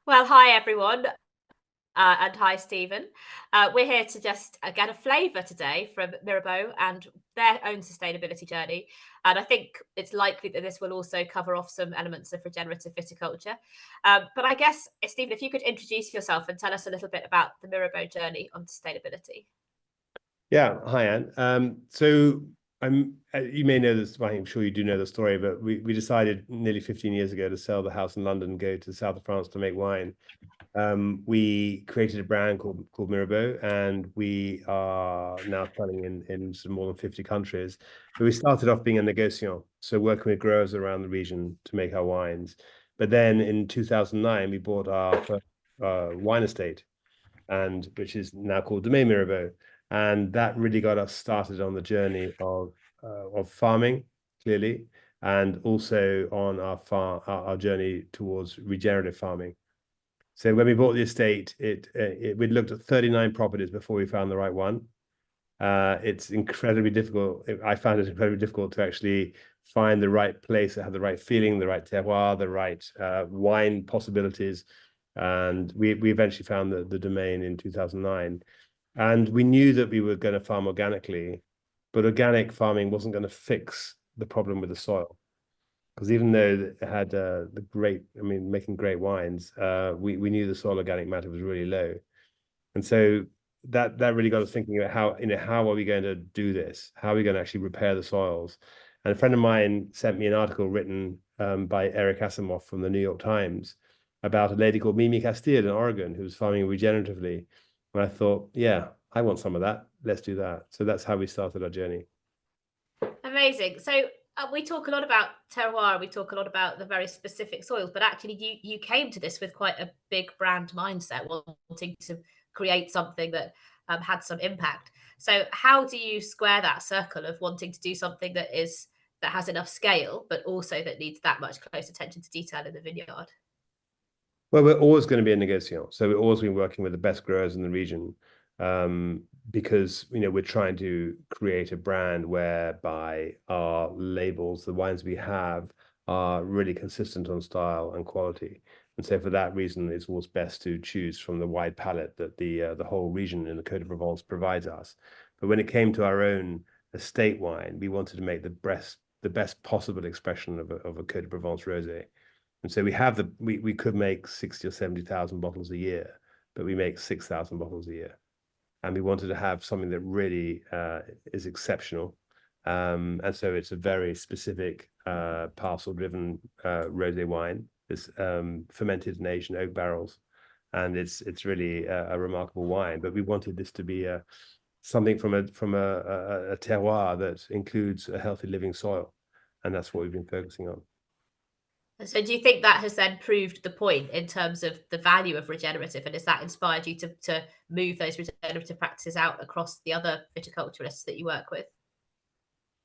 Well, hi everyone, and hi Stephen. We're here to just get a flavour today from Mirabeau and their own sustainability journey. And I think it's likely that this will also cover off some elements of regenerative viticulture. But I guess, Stephen, if you could introduce yourself and tell us a little bit about the Mirabeau journey on sustainability. Yeah, hi Anne. You may know this, I'm sure you do know the story, but we decided nearly 15 years ago to sell the house in London, go to the south of France to make wine. We created a brand called Mirabeau, and we are now selling in some more than 50 countries. But we started off being a negociant, so working with growers around the region to make our wines. But then in 2009, we bought our first wine estate, and which is now called Maison Mirabeau. And that really got us started on the journey of farming, clearly, and also on our journey towards regenerative farming. So when we bought the estate, we'd looked at 39 properties before we found the right one. It's incredibly difficult. I found it incredibly difficult to actually find the right place that had the right feeling, the right terroir, the right wine possibilities. And we eventually found the domain in 2009. And we knew that we were going to farm organically, but organic farming wasn't going to fix the problem with the soil. Because even though it had making great wines, we knew the soil organic matter was really low. And so that really got us thinking about how are we going to do this? How are we going to actually repair the soils? And a friend of mine sent me an article written by Eric Asimov from the New York Times about a lady called Mimi Castile in Oregon who was farming regeneratively. And I thought, yeah, I want some of that. Let's do that. So that's how we started our journey. Amazing. So we talk a lot about terroir, we talk a lot about the very specific soils, but actually you came to this with quite a big brand mindset, wanting to create something that had some impact. So how do you square that circle of wanting to do something that has enough scale, but also that needs that much close attention to detail in the vineyard? Well, we're always going to be a negociant. So we've always been working with the best growers in the region, because we're trying to create a brand whereby our labels, the wines we have, are really consistent on style and quality. And so for that reason, it's always best to choose from the wide palette that the whole region in the Côte de Provence provides us. But when it came to our own estate wine, we wanted to make the best possible expression of a Côte de Provence rosé. And so we could make 60 or 70,000 bottles a year, but we make 6,000 bottles a year. And we wanted to have something that really is exceptional. And so it's a very specific parcel-driven rosé wine. It's fermented in Asian oak barrels, and it's really a remarkable wine. But we wanted this to be something from a terroir that includes a healthy living soil, and that's what we've been focusing on. So do you think that has then proved the point in terms of the value of regenerative, and has that inspired you to move those regenerative practices out across the other viticulturists that you work with?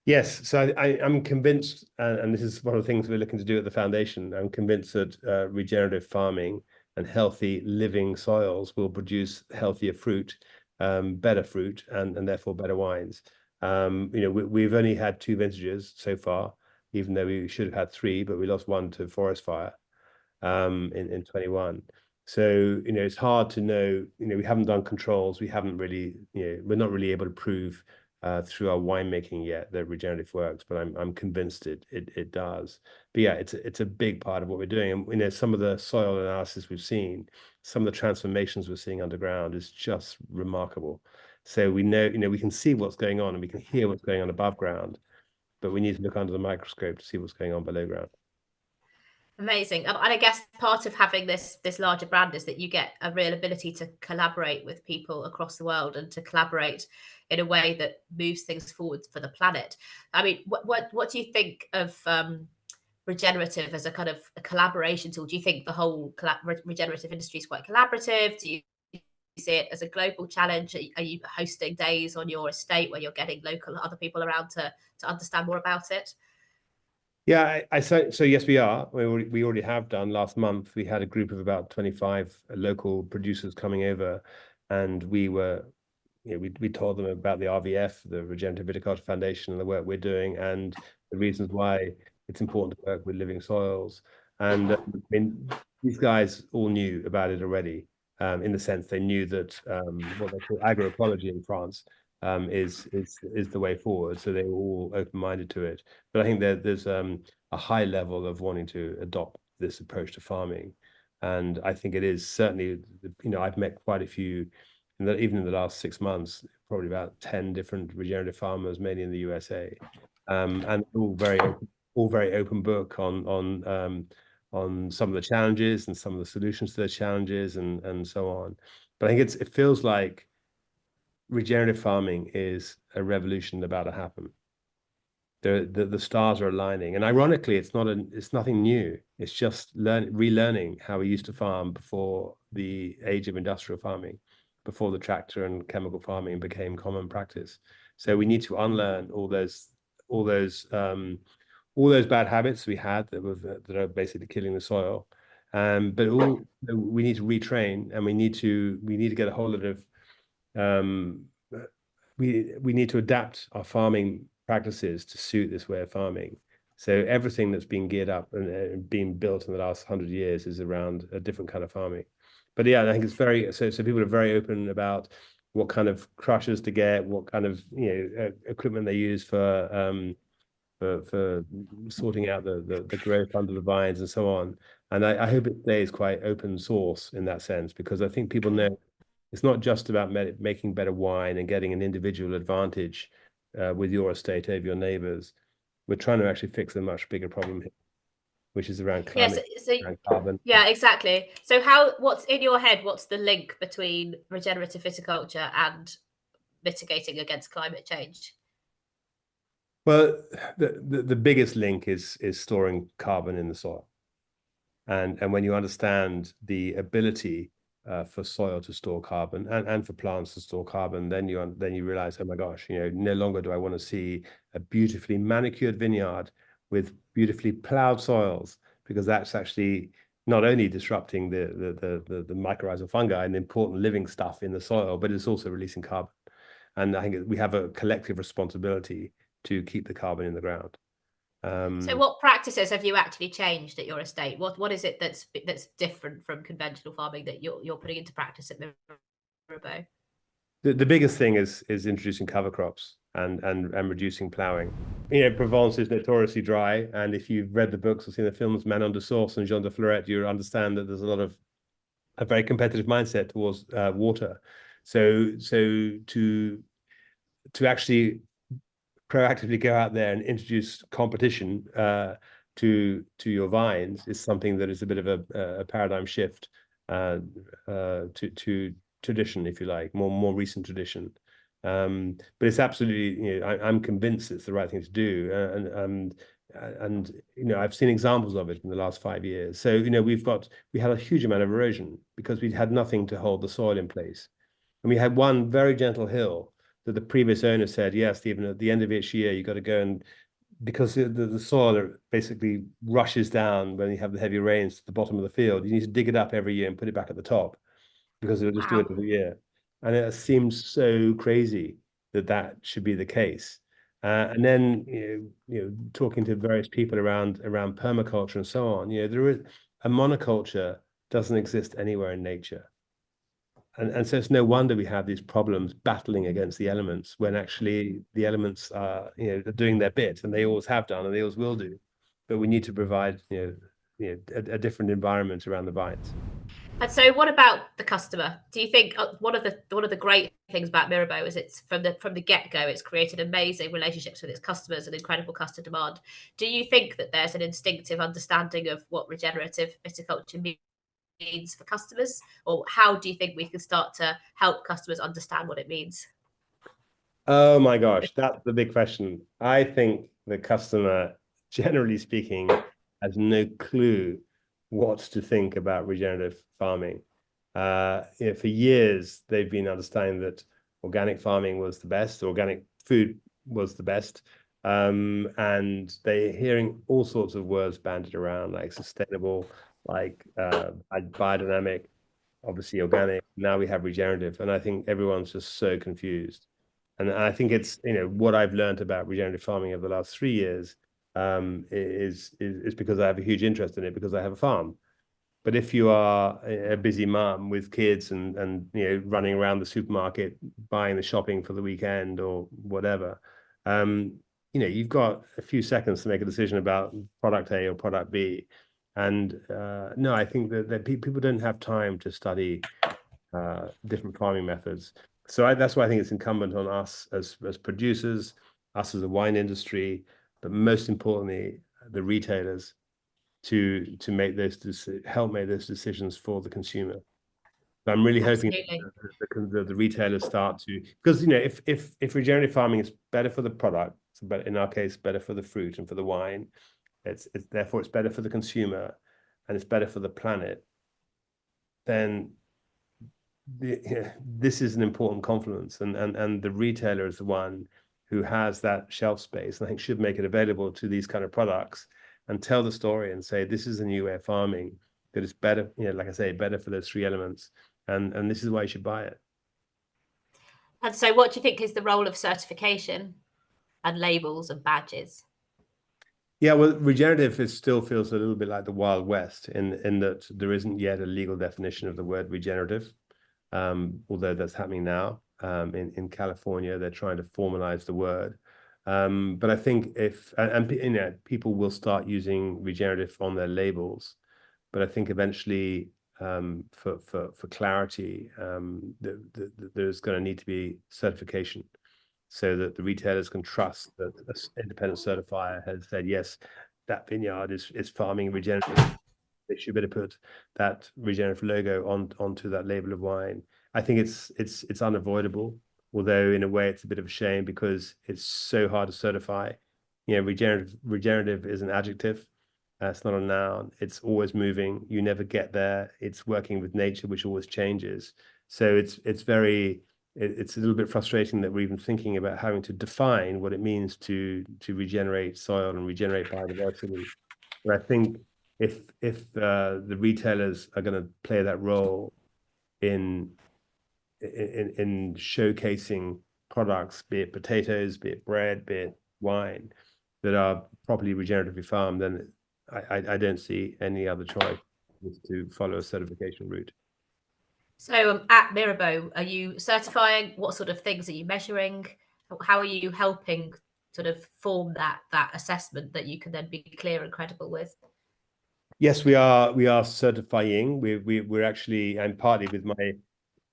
Yes, so I'm convinced, and this is one of the things we're looking to do at the foundation. I'm convinced that regenerative farming and healthy living soils will produce healthier fruit, better fruit, and therefore better wines. We've only had 2 vintages so far, even though we should have had 3, but we lost 1 to forest fire in 21. So it's hard to know. We haven't done controls. We haven't really, we're not really able to prove through our winemaking yet that regenerative works, but I'm convinced it does. But yeah, it's a big part of what we're doing. And some of the soil analysis we've seen, some of the transformations we're seeing underground is just remarkable. So we know, we can see what's going on and we can hear what's going on above ground, but we need to look under the microscope to see what's going on below ground. Amazing. And I guess part of having this larger brand is that you get a real ability to collaborate with people across the world and to collaborate in a way that moves things forward for the planet. I mean, what do you think of regenerative as a kind of a collaboration tool? Do you think the whole regenerative industry is quite collaborative? Do you see it as a global challenge? Are you hosting days on your estate where you're getting local other people around to understand more about it? Yeah, so yes, we are. We already have done. Last month, we had a group of about 25 local producers coming over, and we told them about the RVF, the Regenerative Viticulture Foundation, and the work we're doing, and the reasons why it's important to work with living soils. And these guys all knew about it already, in the sense they knew that what they call agroecology in France is the way forward. So they were all open-minded to it. But I think there's a high level of wanting to adopt this approach to farming, and I think it is certainly, I've met quite a few, even in the last 6 months, probably about 10 different regenerative farmers, mainly in the USA, and all very open book on some of the challenges and some of the solutions to those challenges and so on. But I think it feels like regenerative farming is a revolution about to happen. The stars are aligning, and ironically, it's nothing new. It's just relearning how we used to farm before the age of industrial farming, before the tractor and chemical farming became common practice. So we need to unlearn all those bad habits we had that are basically killing the soil. But we need to retrain, and we need to get a whole lot of we need to adapt our farming practices to suit this way of farming. So everything that's been geared up and been built in the last 100 years is around a different kind of farming. But yeah, I think it's so people are very open about what kind of crushers to get, what kind of equipment they use for sorting out the growth under the vines and so on. And I hope it stays quite open source in that sense, because I think people know it's not just about making better wine and getting an individual advantage with your estate over your neighbors. We're trying to actually fix a much bigger problem here, which is around climate, around carbon. Yeah, exactly. So what's in your head? What's the link between regenerative viticulture and mitigating against climate change? Well, the biggest link is storing carbon in the soil. And when you understand the ability for soil to store carbon and for plants to store carbon, then you realize, oh my gosh, no longer do I want to see a beautifully manicured vineyard with beautifully plowed soils, because that's actually not only disrupting the mycorrhizal fungi and the important living stuff in the soil, but it's also releasing carbon. And I think we have a collective responsibility to keep the carbon in the ground. So what practices have you actually changed at your estate? What is it that's different from conventional farming that you're putting into practice at Mirabeau? The biggest thing is introducing cover crops and reducing ploughing. Provence is notoriously dry, and if you've read the books or seen the films Manon de Source and Jean de Florette, you understand that there's a very competitive mindset towards water. So to actually proactively go out there and introduce competition to your vines is something that is a bit of a paradigm shift to tradition, if you like, more recent tradition. But it's absolutely, I'm convinced it's the right thing to do, and I've seen examples of it in the last 5 years. So we had a huge amount of erosion because we had nothing to hold the soil in place, and we had one very gentle hill that the previous owner said, yeah, Stephen, at the end of each year, you got to go, and because the soil basically rushes down when you have the heavy rains to the bottom of the field, you need to dig it up every year and put it back at the top, because it'll just do it every year. And it seems so crazy that should be the case. And then talking to various people around permaculture and so on, there is a monoculture doesn't exist anywhere in nature. And so it's no wonder we have these problems battling against the elements, when actually the elements are doing their bit, and they always have done and they always will do. But we need to provide a different environment around the vines. And so, what about the customer? Do you think one of the great things about Mirabeau is it's from the get go, it's created amazing relationships with its customers and incredible customer demand. Do you think that there's an instinctive understanding of what regenerative viticulture means for customers, or how do you think we can start to help customers understand what it means? Oh my gosh, that's the big question. I think the customer, generally speaking, has no clue what to think about regenerative farming. For years, they've been understanding that organic farming was the best, organic food was the best, and they're hearing all sorts of words bandied around, like sustainable, like biodynamic, obviously organic. Now we have regenerative, and I think everyone's just so confused. And I think it's what I've learned about regenerative farming over the last 3 years is because I have a huge interest in it, because I have a farm. But if you are a busy mum with kids and running around the supermarket, buying the shopping for the weekend or whatever, you've got a few seconds to make a decision about product A or product B. And no, I think that people don't have time to study different farming methods. So that's why I think it's incumbent on us as producers, us as a wine industry, but most importantly, the retailers to help make those decisions for the consumer. So I'm really hoping the retailers start to, because if regenerative farming is better for the product, but in our case better for the fruit and for the wine, therefore it's better for the consumer and it's better for the planet, then this is an important confluence, and the retailer is the one who has that shelf space, and I think should make it available to these kind of products and tell the story and say this is a new way of farming that is better, like I say, better for those three elements, and this is why you should buy it. And so what do you think is the role of certification and labels and badges? Yeah, well, regenerative still feels a little bit like the Wild West in that there isn't yet a legal definition of the word regenerative, although that's happening now. In California, they're trying to formalize the word. But I think people will start using regenerative on their labels, but I think eventually, for clarity, there's going to need to be certification, so that the retailers can trust that an independent certifier has said, yes, that vineyard is farming regenerative. They should better put that regenerative logo onto that label of wine. I think it's unavoidable, although in a way it's a bit of a shame because it's so hard to certify. Regenerative is an adjective. It's not a noun. It's always moving. You never get there. It's working with nature, which always changes. So it's a little bit frustrating that we're even thinking about having to define what it means to regenerate soil and regenerate biodiversity. But I think if the retailers are going to play that role in showcasing products, be it potatoes, be it bread, be it wine, that are properly regeneratively farmed, then I don't see any other choice to follow a certification route. So at Mirabeau, are you certifying? What sort of things are you measuring? How are you helping sort of form that assessment that you can then be clear and credible with? Yes, we are certifying. We're actually, I'm partly with my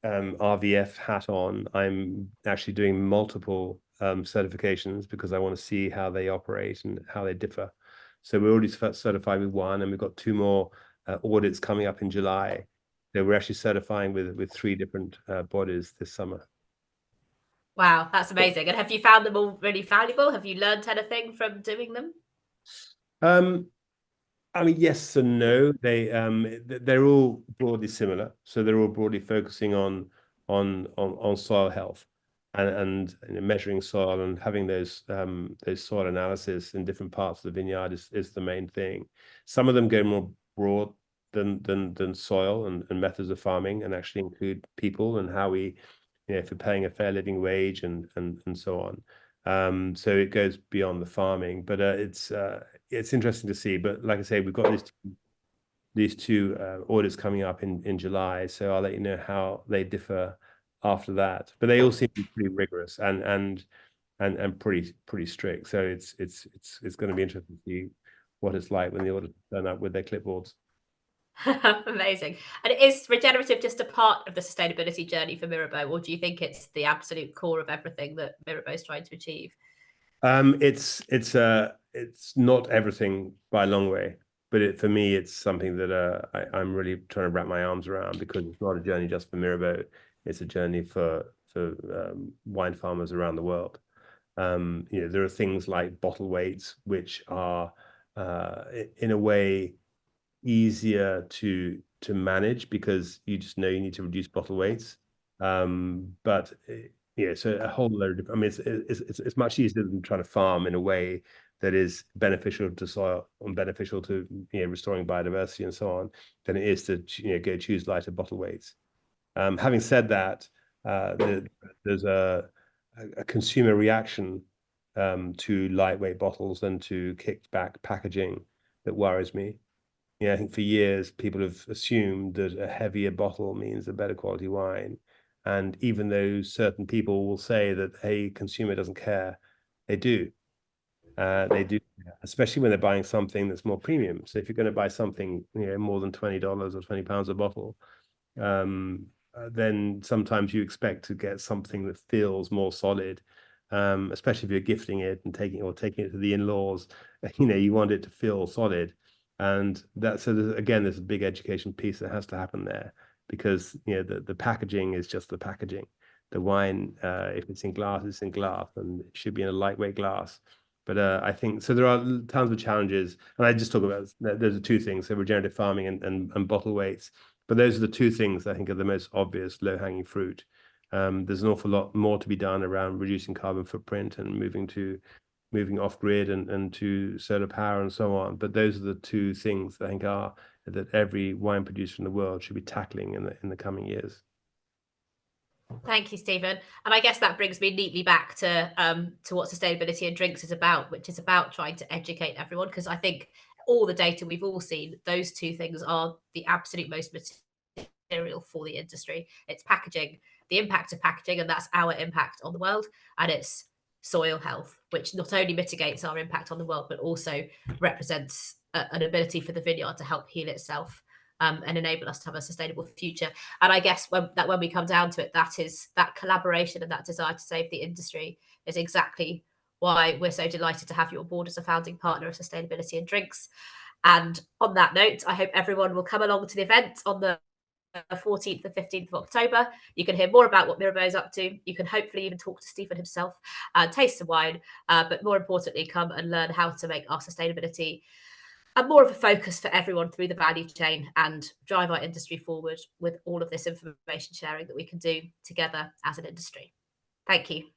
RVF hat on. I'm actually doing multiple certifications because I want to see how they operate and how they differ. So we're already certified with one, and we've got two more audits coming up in July. So we're actually certifying with three different bodies this summer. Wow, that's amazing. And have you found them all really valuable? Have you learned anything from doing them? I mean, yes and no. They're all broadly similar. So they're all broadly focusing on soil health and measuring soil and having those soil analysis in different parts of the vineyard is the main thing. Some of them go more broad than soil and methods of farming, and actually include people and how we, if we're paying a fair living wage and so on. So it goes beyond the farming, but it's interesting to see. But like I say, we've got these two audits coming up in July, so I'll let you know how they differ after that. But they all seem to be pretty rigorous and pretty strict. So it's going to be interesting to see what it's like when the auditors turn up with their clipboards. Amazing. And is regenerative just a part of the sustainability journey for Mirabeau, or do you think it's the absolute core of everything that Mirabeau is trying to achieve? It's not everything by a long way, but for me, it's something that I'm really trying to wrap my arms around, because it's not a journey just for Mirabeau. It's a journey for wine farmers around the world. There are things like bottle weights, which are in a way easier to manage because you just know you need to reduce bottle weights. But so a whole load of, I mean, it's much easier than trying to farm in a way that is beneficial to soil and beneficial to restoring biodiversity and so on, than it is to go choose lighter bottle weights. Having said that, there's a consumer reaction to lightweight bottles and to kicked back packaging that worries me. Yeah, I think for years people have assumed that a heavier bottle means a better quality wine. And even though certain people will say that a consumer doesn't care, they do. They do, especially when they're buying something that's more premium. So if you're going to buy something, more than $20 or £20 a bottle, then sometimes you expect to get something that feels more solid, especially if you're gifting it and taking it to the in-laws. You want it to feel solid, and there's a big education piece that has to happen there, because the packaging is just the packaging. The wine, if it's in glass, it's in glass, and it should be in a lightweight glass. But I think so. There are tons of challenges, and I just talk about those are two things: so regenerative farming and bottle weights. But those are the two things I think are the most obvious low-hanging fruit. There's an awful lot more to be done around reducing carbon footprint and moving off grid and to solar power and so on. But those are the two things I think that every wine producer in the world should be tackling in the coming years. Thank you, Stephen. And I guess that brings me neatly back to what sustainability in drinks is about, which is about trying to educate everyone. Because I think all the data we've all seen, those two things are the absolute most material for the industry. It's packaging, the impact of packaging, and that's our impact on the world. And it's soil health, which not only mitigates our impact on the world, but also represents an ability for the vineyard to help heal itself. And enable us to have a sustainable future. And I guess when we come down to it, that collaboration and that desire to save the industry is exactly why we're so delighted to have you on board as a founding partner of Sustainability in Drinks. And on that note, I hope everyone will come along to the event on the 14th and 15th of October. You can hear more about what Mirabeau is up to. You can hopefully even talk to Stephen himself and taste some wine. But more importantly, come and learn how to make our sustainability more of a focus for everyone through the value chain and drive our industry forward with all of this information sharing that we can do together as an industry. Thank you.